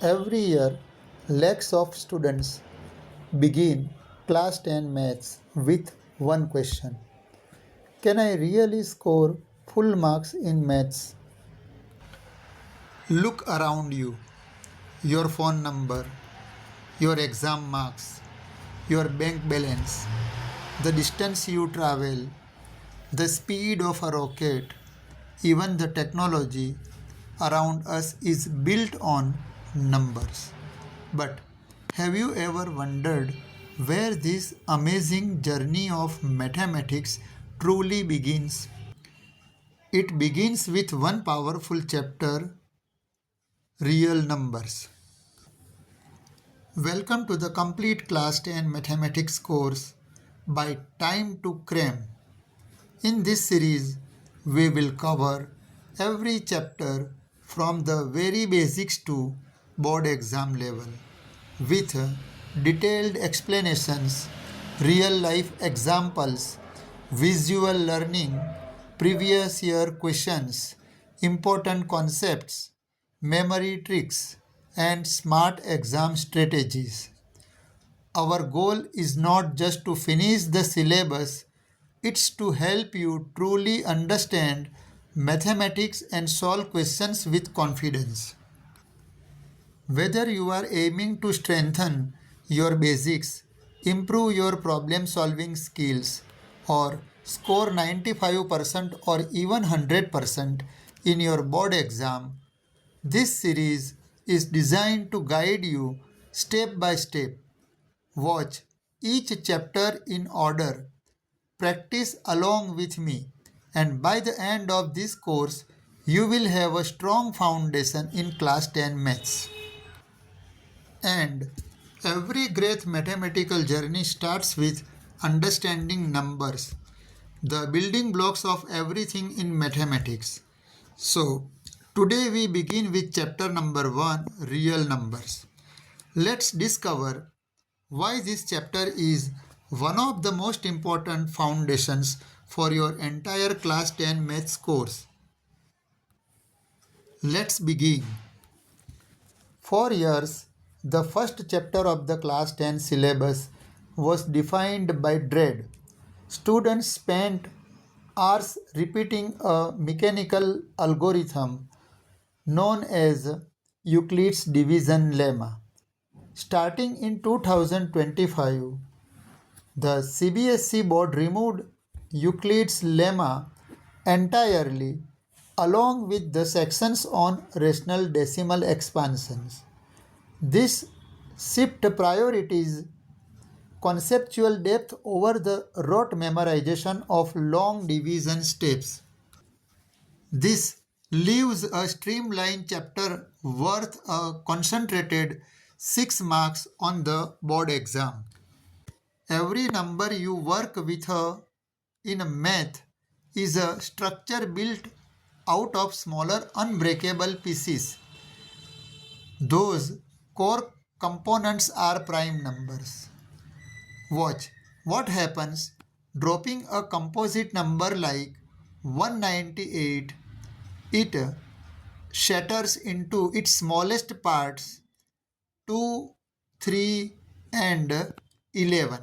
Every year, lakhs of students begin class 10 maths with one question. Can I really score full marks in maths? Look around you. Your phone number, your exam marks, your bank balance, the distance you travel, the speed of a rocket, even the technology around us is built on numbers. But have you ever wondered where this amazing journey of mathematics truly begins? It begins with one powerful chapter, real numbers. Welcome to the complete class 10 mathematics course by Time to Cram. In this series, we will cover every chapter from the very basics to board exam level with detailed explanations, real life examples, visual learning, previous year questions, important concepts, memory tricks, and smart exam strategies. Our goal is not just to finish the syllabus, it's to help you truly understand mathematics and solve questions with confidence. Whether you are aiming to strengthen your basics, improve your problem solving skills, or score 95% or even 100% in your board exam, this series is designed to guide you step by step. Watch each chapter in order, practice along with me, and by the end of this course, you will have a strong foundation in class 10 maths. And every great mathematical journey starts with understanding numbers, the building blocks of everything in mathematics. So, today we begin with chapter number 1, real numbers. Let's discover why this chapter is one of the most important foundations for your entire class 10 maths course. Let's begin. For years, the first chapter of the class 10 syllabus was defined by dread. Students spent hours repeating a mechanical algorithm known as Euclid's division lemma. Starting in 2025, the CBSE board removed Euclid's lemma entirely, along with the sections on rational decimal expansions. This shift priorities conceptual depth over the rote memorization of long division steps. This leaves a streamlined chapter worth a concentrated 6 marks on the board exam. Every number you work with in math is a structure built out of smaller unbreakable pieces. Those core components are prime numbers. Watch what happens dropping a composite number like 198. It shatters into its smallest parts 2, 3, and 11.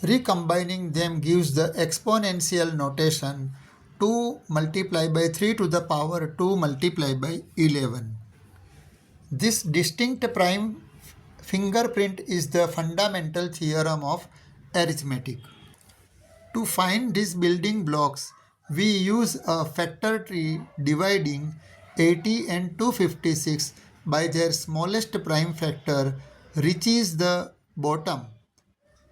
Recombining them gives the exponential notation 2 multiplied by 3 to the power 2 multiplied by 11. This distinct prime fingerprint is the fundamental theorem of arithmetic. To find these building blocks, we use a factor tree dividing 80 and 256 by their smallest prime factor reaches the bottom.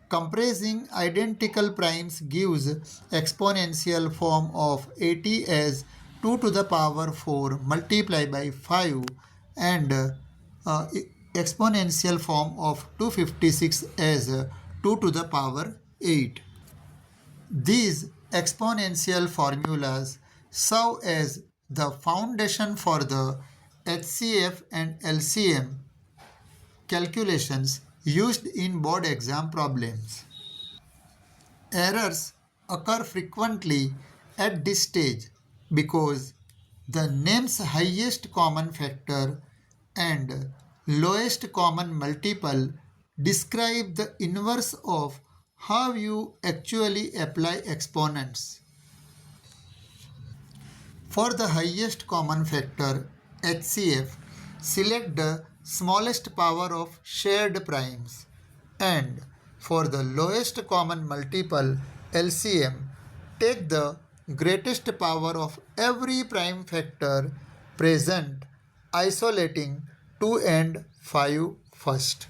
Compressing identical primes gives exponential form of 80 as 2 to the power 4 multiplied by 5 and exponential form of 256 as 2 to the power 8. These exponential formulas serve as the foundation for the HCF and LCM calculations used in board exam problems. Errors occur frequently at this stage because the name's highest common factor and lowest common multiple describe the inverse of how you actually apply exponents. For the highest common factor HCF, select the smallest power of shared primes, and for the lowest common multiple LCM, take the greatest power of every prime factor present, isolating 2 and 5 first.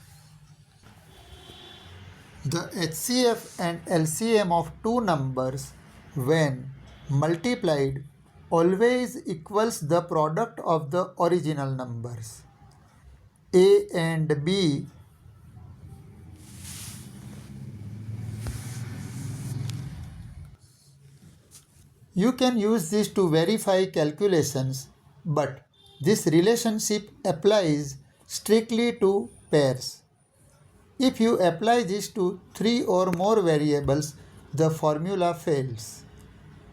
The HCF and LCM of two numbers, when multiplied, always equals the product of the original numbers. A and B You can use this to verify calculations, but this relationship applies strictly to pairs. If you apply this to 3 or more variables, the formula fails.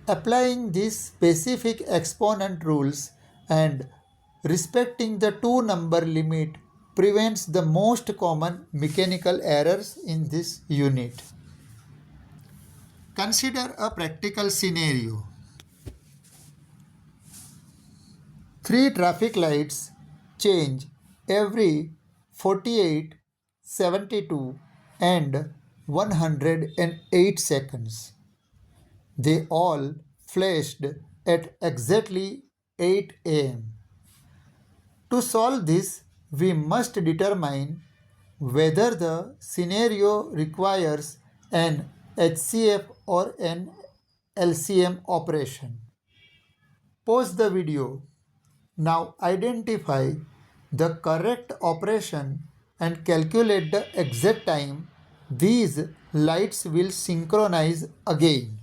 Applying these specific exponent rules and respecting the two-number limit prevents the most common mechanical errors in this unit. Consider a practical scenario. 3 traffic lights change every 48, 72, and 108 seconds. They all flashed at exactly 8 am. To solve this, we must determine whether the scenario requires an HCF or an LCM operation. Pause the video. Now identify the correct operation and calculate the exact time these lights will synchronize again.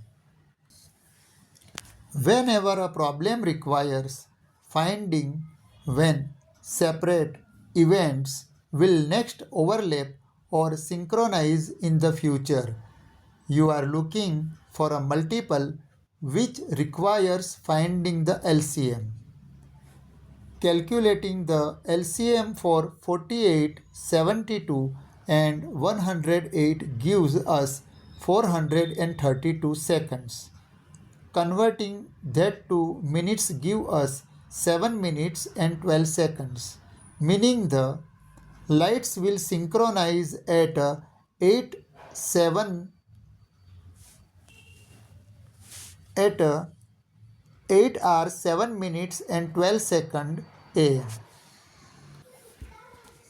Whenever a problem requires finding when separate events will next overlap or synchronize in the future, you are looking for a multiple which requires finding the LCM. Calculating the LCM for 48, 72 and 108 gives us 432 seconds. Converting that to minutes give us 7 minutes and 12 seconds, meaning the lights will synchronize at 8 7 at 8 hours 7 minutes and 12 seconds AM.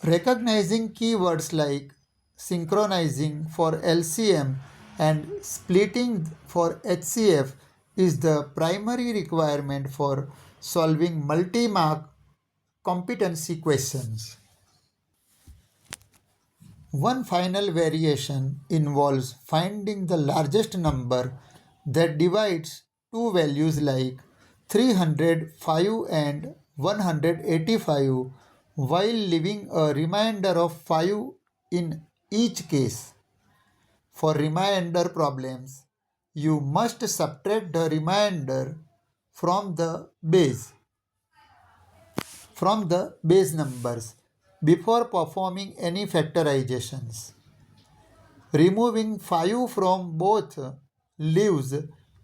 Recognizing keywords like synchronizing for LCM and splitting for HCF is the primary requirement for solving multi-mark competency questions. One final variation involves finding the largest number that divides two values like 305 and 185 while leaving a remainder of 5 in each case. For remainder problems, you must subtract the remainder from the base numbers before performing any factorizations. Removing 5 from both leaves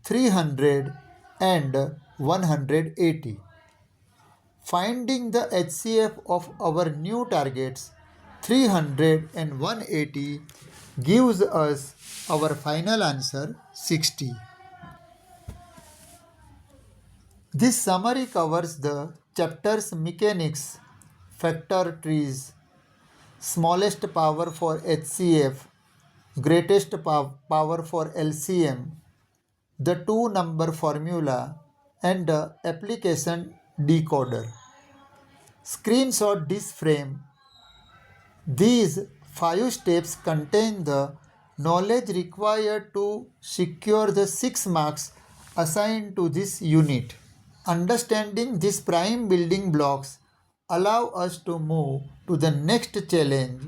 300 and 180. Finding the HCF of our new targets 300 and 180 gives us our final answer 60. This summary covers the chapters mechanics, factor trees, smallest power for HCF, greatest power for LCM, the two-number formula, and the application decoder. Screenshot this frame. These 5 steps contain the knowledge required to secure the 6 marks assigned to this unit. Understanding these prime building blocks allow us to move to the next challenge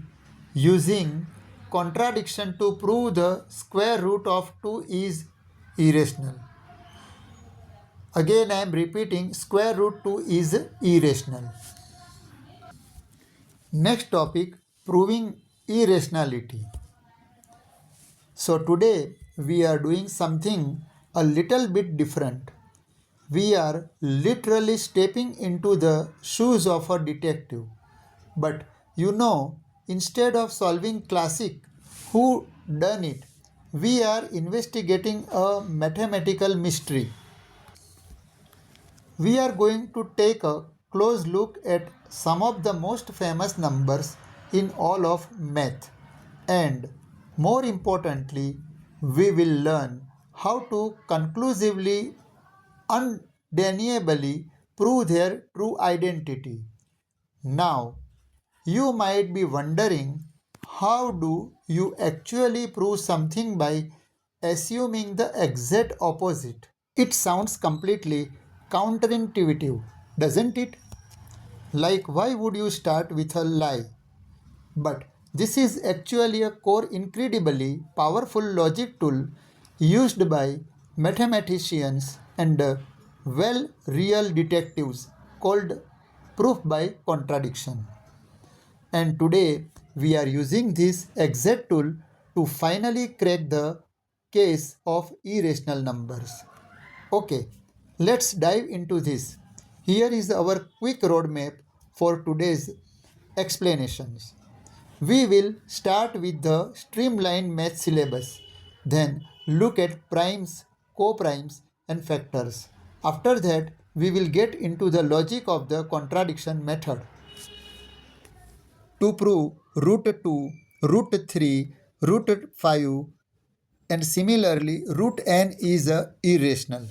using contradiction to prove the square root of 2 is irrational. Again I am repeating, square root 2 is irrational. Next topic, proving irrationality. So today we are doing something a little bit different. We are literally stepping into the shoes of a detective. But instead of solving classic who done it, we are investigating a mathematical mystery. We are going to take a close look at some of the most famous numbers in all of math. And more importantly, we will learn how to conclusively, undeniably prove their true identity. Now, you might be wondering, how do you actually prove something by assuming the exact opposite? It sounds completely counterintuitive, doesn't it? Like, why would you start with a lie? But this is actually a core incredibly powerful logic tool used by mathematicians and real detectives called proof by contradiction. And today we are using this exact tool to finally crack the case of irrational numbers. Okay, let's dive into this. Here is our quick roadmap for today's explanations. We will start with the streamlined math syllabus, then look at primes, co-primes, and factors. After that, we will get into the logic of the contradiction method to prove root 2, root 3, root 5, and similarly root n is irrational.